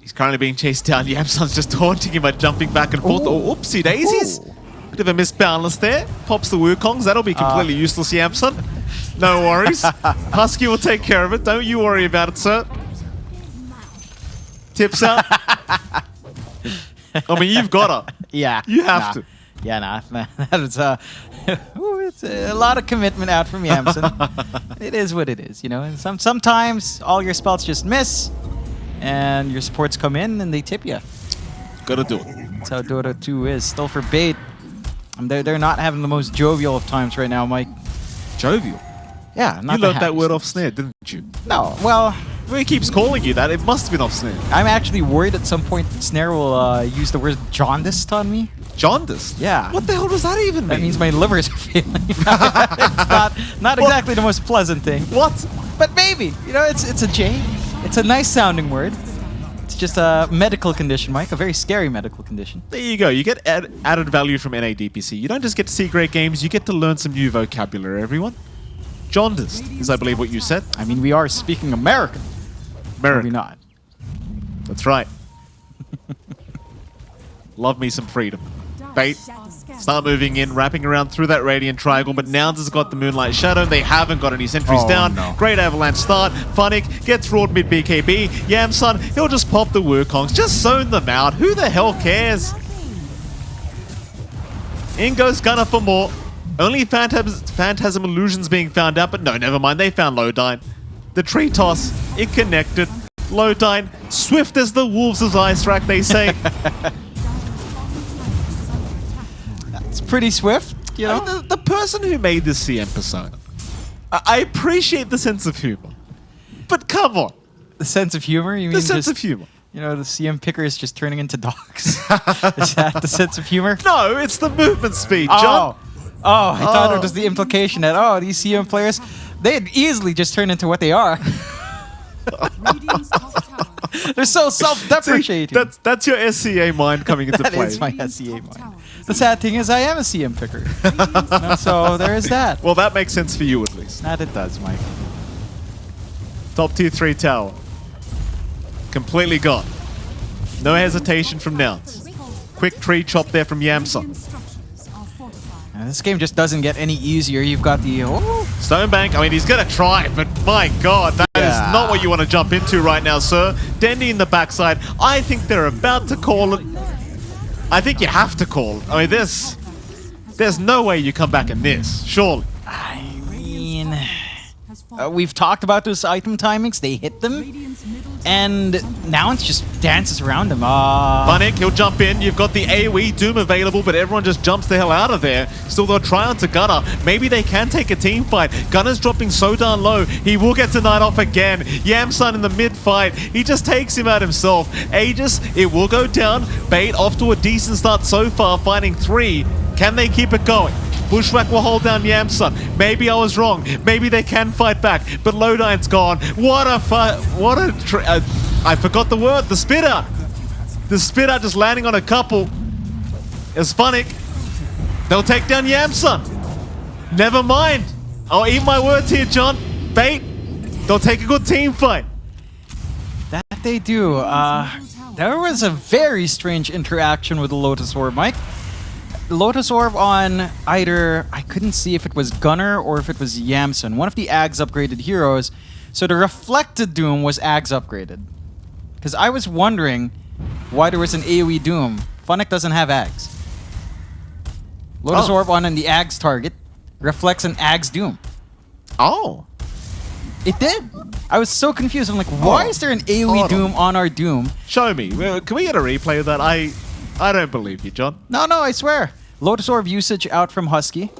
He's currently being chased down. Yamsun's just taunting him by jumping back and forth. Ooh. Oh, oopsie daisies. Ooh. Bit of a misbalance there. Pops the Wukongs. That'll be completely useless, Yamsun. No worries. Husky will take care of it. Don't you worry about it, sir. Tips out. I mean, you've got to. Yeah. You have to. Yeah, nah. That is, it's a lot of commitment out from Yamsun. It is what it is, you know. And sometimes all your spells just miss, and your supports come in and they tip you. Gotta do it. That's how Dota 2 is. Still for bait. They're not having the most jovial of times right now, Mike. Jovial. Yeah, not You the learned that happiest. word off Snare, didn't you? No, well, Well, he keeps calling you that. It must have been off Snare. I'm actually worried at some point Snare will use the word jaundiced on me. Jaundiced? Yeah. What the hell does that even mean? That means my liver's failing. It's not exactly the most pleasant thing. What? But maybe, you know, it's a J. It's a nice sounding word. It's just a medical condition, Mike, a very scary medical condition. There you go. You get added value from NA DPC. You don't just get to see great games, you get to learn some new vocabulary, everyone. Jaundiced is, I believe, what you said. I mean, we are speaking American. Are we not? That's right. Love me some freedom. Bait. Start moving in, wrapping around through that Radiant Triangle, but Nouns has got the Moonlight Shadow. They haven't got any sentries Oh, down. no. Great Avalanche start. Funnick gets roared mid BKB. Yamsun, he'll just pop the Wukongs. Just zone them out. Who the hell cares? In goes Gunner for more. Only Phantasm Illusions being found out, but no, never mind. They found Lodine. The tree toss, it connected. Lodine, swift as the wolves of Ice Rack, they say. It's pretty swift, you know. The person who made this CM persona, I appreciate the sense of humor, but come on, The sense of humor, you mean? the sense just, of humor. You know, the CM pickers just turning into dogs. Is that the sense of humor? No, it's the movement speed, Oh, John. I thought it Oh. was the implication that, these CM players, they'd easily just turn into what they are. Radiant's top tower. They're so self-deprecating. That's your SCA mind coming into That play. is my Radiant's SCA top mind. tower is The sad thing is I am a CM picker. So there is that. Well, that makes sense for you at least. That it does, Mike. Top tier 3 tower. Completely gone. No hesitation from Nouns. Quick tree chop there from Yamsun. Radiant structures are fortified. And this game just doesn't get any easier. You've got the... Stonebank, I mean, he's going to try, but my god, that is Yeah. not what you want to jump into right now, sir. Dendi in the backside. I think they're about to call it. I think you have to call it. I mean, there's no way you come back in this, surely. I mean... Has fallen. we've talked about those item timings. They hit them. Radiant's middle And Nouns just dances around him. Funnick, he'll jump in. You've got the AoE Doom available, but everyone just jumps the hell out of there. Still, they'll try onto Gunner. Maybe they can take a team fight. Gunner's dropping so darn low. He will get denied off again. Yamsun in the mid-fight. He just takes him out himself. Aegis, it will go down. Bait off to a decent start so far, finding 3. Can they keep it going? Bushwhack will hold down Yamsun. Maybe I was wrong. Maybe they can fight back. But Lodine's gone. What a I forgot the word. The spit out. The spit out just landing on a couple. It's Funnick. They'll take down Yamsun. Never mind. I'll eat my words here, John. Bait. They'll take a good team fight. That they do. There was a very strange interaction with the Lotus Orb, Mike. Lotus Orb on either, I couldn't see if it was Gunner or if it was Yamsun, one of the Ags upgraded heroes. So the Reflected Doom was Ags upgraded. Because I was wondering why there was an AoE Doom. Funnick doesn't have Ags. Lotus Orb on the Ags target reflects an Ags Doom. Oh. It did. I was so confused. I'm like, why is there an AoE Doom on our Doom? Show me. Can we get a replay of that? I don't believe you, John. No, I swear. Lotus Orb usage out from Husky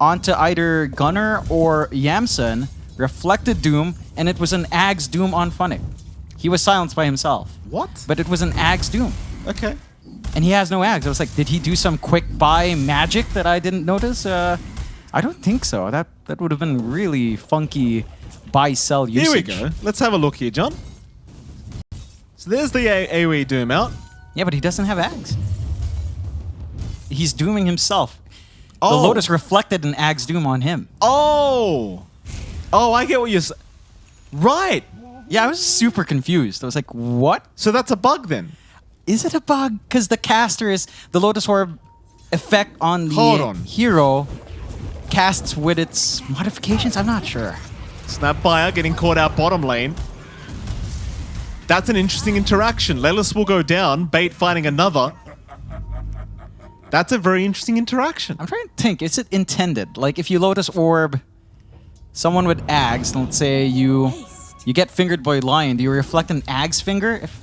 onto either Gunner or Yamsun, reflected Doom, and it was an Ags Doom on Funnick. He was silenced by himself. What? But it was an Ags Doom. Okay. And he has no Ags. I was like, did he do some quick buy magic that I didn't notice? I don't think so. That would have been really funky buy-sell usage. Here we go. Let's have a look here, John. So there's the AoE Doom out. Yeah, but he doesn't have Ags. He's dooming himself. Oh. The Lotus reflected an Ags Doom on him. Oh, I get what you're saying. Right. Yeah, I was super confused. I was like, what? So that's a bug then? Is it a bug? Because the caster is... The Lotus Orb effect on the hero casts with its modifications? I'm not sure. Snapfire getting caught out bottom lane. That's an interesting interaction. Lelis will go down, Bait finding another. That's a very interesting interaction. I'm trying to think. Is it intended? Like, if you Lotus Orb someone with Ags, let's say you get fingered by Lion, do you reflect an Ags finger? If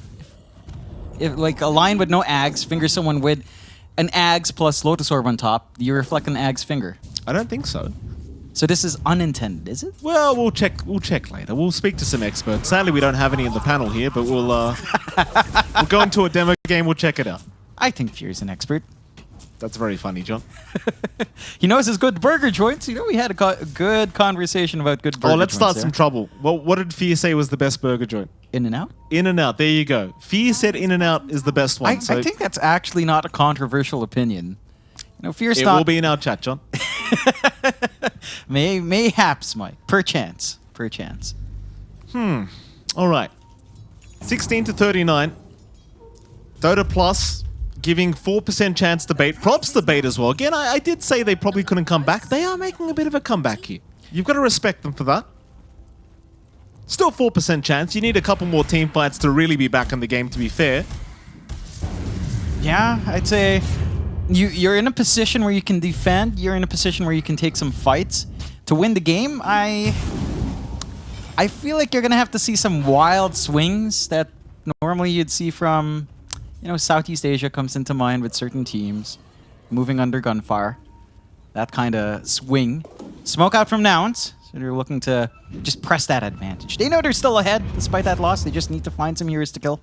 like a Lion with no Ags fingers someone with an Ags plus Lotus Orb on top, do you reflect an Ags finger? I don't think so. So this is unintended, is it? Well, we'll check later. We'll speak to some experts. Sadly, we don't have any in the panel here, but we'll go into a demo game. We'll check it out. I think Fury's an expert. That's very funny, John. He knows his good burger joints. You know, we had a good conversation about good burger joints. Oh, let's start some trouble. Well, what did Fear say was the best burger joint? In-N-Out? In-N-Out. There you go. Fear said In-N-Out is the best one. I think that's actually not a controversial opinion. You know, Fear's it not... will be in our chat, John. Mayhaps, Mike. Perchance. All right. 16 to 39. Dota Plus giving 4% chance to Bait. Props to Bait as well. Again, I did say they probably couldn't come back. They are making a bit of a comeback here. You've got to respect them for that. Still 4% chance. You need a couple more team fights to really be back in the game, to be fair. Yeah, I'd say you're in a position where you can defend. You're in a position where you can take some fights. To win the game, I feel like you're going to have to see some wild swings that normally you'd see from... You know, Southeast Asia comes into mind with certain teams moving under gunfire. That kind of swing. Smoke out from Nouns. So they're looking to just press that advantage. They know they're still ahead despite that loss. They just need to find some heroes to kill.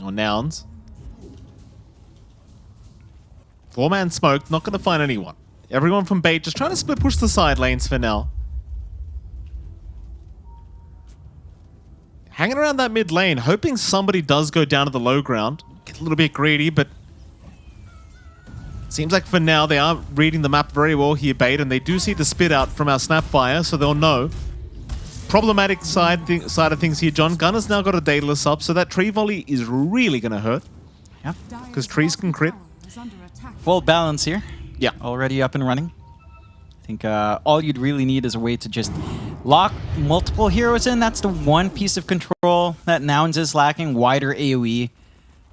Or Nouns. 4-man smoke. Not going to find anyone. Everyone from Bait just trying to split push the side lanes for now. Hanging around that mid lane, hoping somebody does go down to the low ground. Get a little bit greedy, but seems like for now they are reading the map very well here, Bait, and they do see the spit out from our Snapfire, so they'll know. Problematic side of things here, John. Gunner's now got a Daedalus up, so that tree volley is really going to hurt. Yeah. Because trees can crit. Full balance here. Yeah. Already up and running. I think all you'd really need is a way to just lock multiple heroes in. That's the one piece of control that Nouns is lacking. Wider AoE.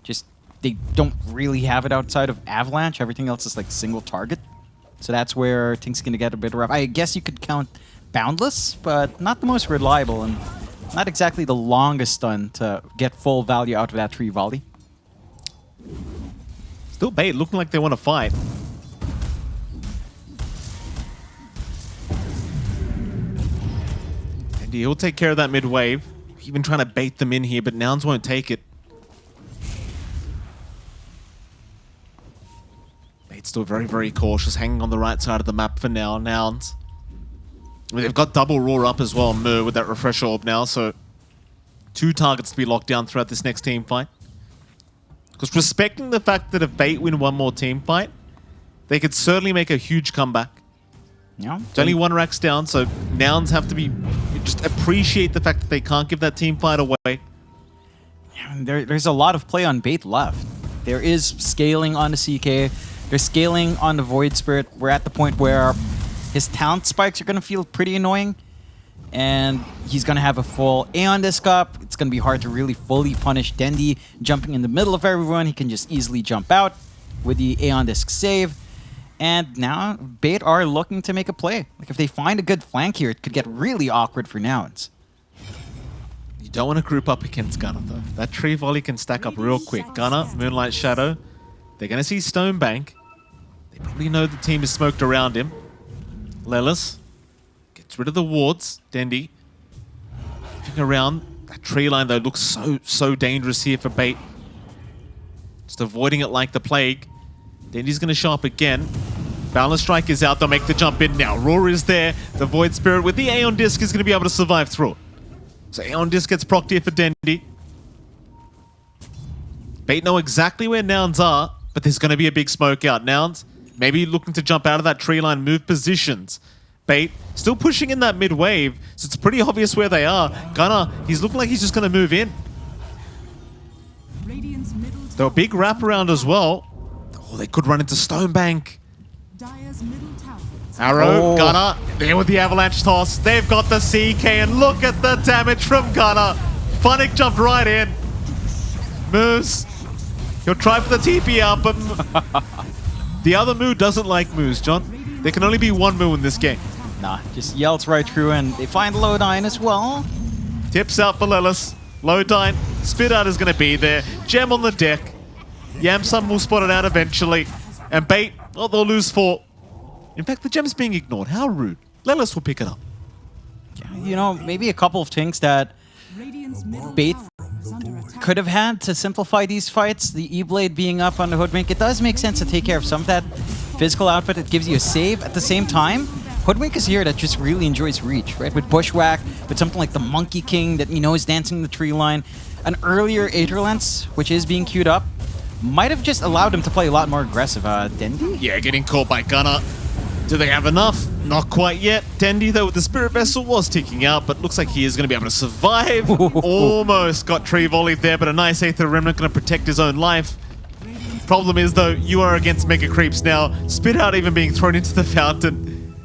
Just, they don't really have it outside of Avalanche. Everything else is like single target. So that's where things are going to get a bit rough. I guess you could count boundless, but not the most reliable, and not exactly the longest stun to get full value out of that tree volley. Still bait, looking like they want to fight. And he'll take care of that mid wave. Even trying to bait them in here, but Nouns won't take it. Bait's still very, very cautious, hanging on the right side of the map for now. Nouns. I mean, they've got double roar up as well, Mu, with that refresh orb now, so 2 targets to be locked down throughout this next team fight. Because respecting the fact that if Bait win one more team fight, they could certainly make a huge comeback. Yeah. It's only 1 racks down, so Nouns have to be just appreciate the fact that they can't give that team fight away. There's a lot of play on Bait left. There is scaling on the CK. There's scaling on the Void Spirit. We're at the point where his talent spikes are going to feel pretty annoying. And he's going to have a full Aeon Disc up. It's going to be hard to really fully punish Dendi jumping in the middle of everyone. He can just easily jump out with the Aeon Disc save. And now Bait are looking to make a play. Like if they find a good flank here, it could get really awkward for Nouns. You don't want to group up against Gunnar, though. That tree volley can stack up real quick. Gunnar, Moonlight Shadow. They're going to see Stonebank. They probably know the team is smoked around him. Lelis gets rid of the wards. Dendi moving around. That tree line, though, looks so dangerous here for Bait. Just avoiding it like the plague. Dendi's going to show up again. Balance Strike is out. They'll make the jump in now. Roar is there. The Void Spirit with the Aeon Disc is going to be able to survive through it. So Aeon Disc gets procced here for Dendi. Bait know exactly where Nouns are, but there's going to be a big smoke out. Nouns maybe looking to jump out of that tree line, move positions. Bait still pushing in that mid wave, so it's pretty obvious where they are. Gunnar, he's looking like he's just going to move in. They're a big wraparound as well. Oh, they could run into Stonebank. Arrow, Gunnar, there with the avalanche toss. They've got the CK, and look at the damage from Gunnar. Funnick jumped right in. Moves. He'll try for the TP out, but the other Moo doesn't like moves, John. There can only be one Moo in this game. Nah, just yells right through, and they find Lodine as well. Tips out for Lelis. Lodine, Spit Out is going to be there. Gem on the deck. Yamsum will spot it out eventually. And Bait, oh, they'll lose 4. In fact, the gem's being ignored. How rude. Lelis will pick it up. You know, maybe a couple of things that Bait could have had to simplify these fights. The E-Blade being up on the Hoodwink, it does make sense to take care of some of that physical output. It gives you a save. At the same time, Hoodwink is here that just really enjoys reach, right? With Bushwhack, with something like the Monkey King that, you know, is dancing in the tree line. An earlier Aether Lens, which is being queued up, might have just allowed him to play a lot more aggressive. Dendi? Yeah, getting caught by Gunnar. Do they have enough? Not quite yet. Dendi, though, with the Spirit Vessel was ticking out, but looks like he is going to be able to survive. Almost got tree volleyed there, but a nice Aether Remnant going to protect his own life. Problem is, though, you are against Mega Creeps now. Spit Out even being thrown into the fountain.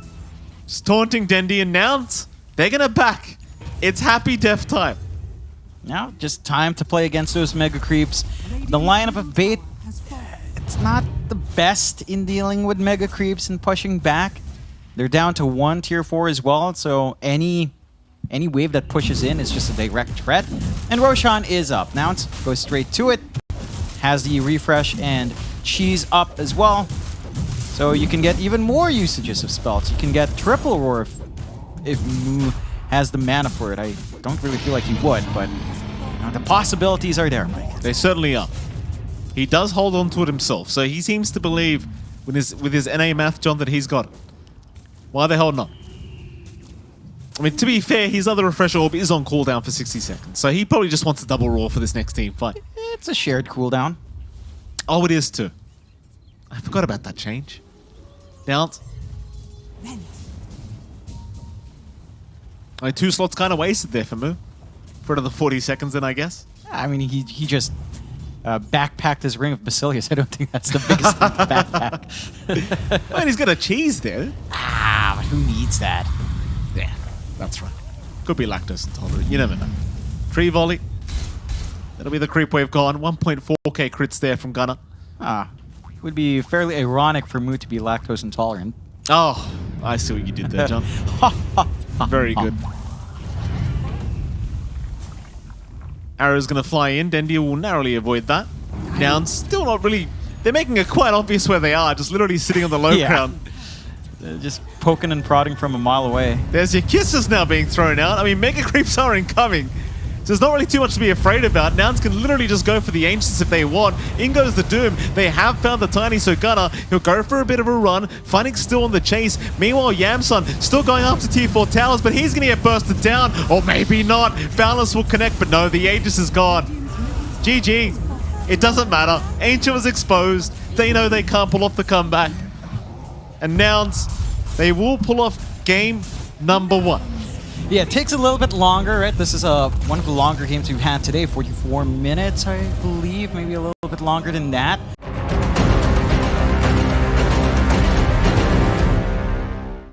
Just taunting Dendi and Nouns. They're going to back. It's happy death time. Now, just time to play against those Mega Creeps. The lineup of Bait, it's not the best in dealing with Mega Creeps and pushing back. They're down to 1 tier 4 as well, so any wave that pushes in is just a direct threat. And Roshan is up. Now it goes straight to it. Has the refresh and cheese up as well. So you can get even more usages of spells. You can get triple roar if Mu has the mana for it. I don't really feel like he would, but the possibilities are there, Mike. They certainly are. He does hold on to it himself, so he seems to believe with his NA math, John, that he's got it. Why are they holding on? I mean, to be fair, his other refresh orb is on cooldown for 60 seconds, so he probably just wants a double roar for this next team fight. It's a shared cooldown. Oh, it is too. I forgot about that change. Nouns. I mean, 2 slots kind of wasted there for Mu. For another 40 seconds then, I guess. I mean, he just backpacked his Ring of Basilius. I don't think that's the biggest thing to backpack. I mean, he's got a cheese there. But who needs that? Yeah, that's right. Could be lactose intolerant. You never know. Tree volley. That'll be the creep wave gone. 1.4k crits there from Gunnar. Would be fairly ironic for Mu to be lactose intolerant. Oh, I see what you did there, John. Very good. Arrow's going to fly in. Dendi will narrowly avoid that. Nouns still not really... They're making it quite obvious where they are, just literally sitting on the low Yeah. ground. Just poking and prodding from a mile away. There's your kisses now being thrown out. I mean, Mega Creeps are incoming. So there's not really too much to be afraid about. Nouns can literally just go for the Ancients if they want. In goes the Doom. They have found the Tiny, so Gunnar, he'll go for a bit of a run. Finding still on the chase. Meanwhile, Yamsun still going after tier 4 towers, but he's going to get bursted down. Or maybe not. Balance will connect, but no, the Aegis is gone. GG. It doesn't matter. Ancient was exposed. They know they can't pull off the comeback. And Nouns, they will pull off game number 1. Yeah, it takes a little bit longer, right? This is one of the longer games we've had today, 44 minutes, I believe, maybe a little bit longer than that.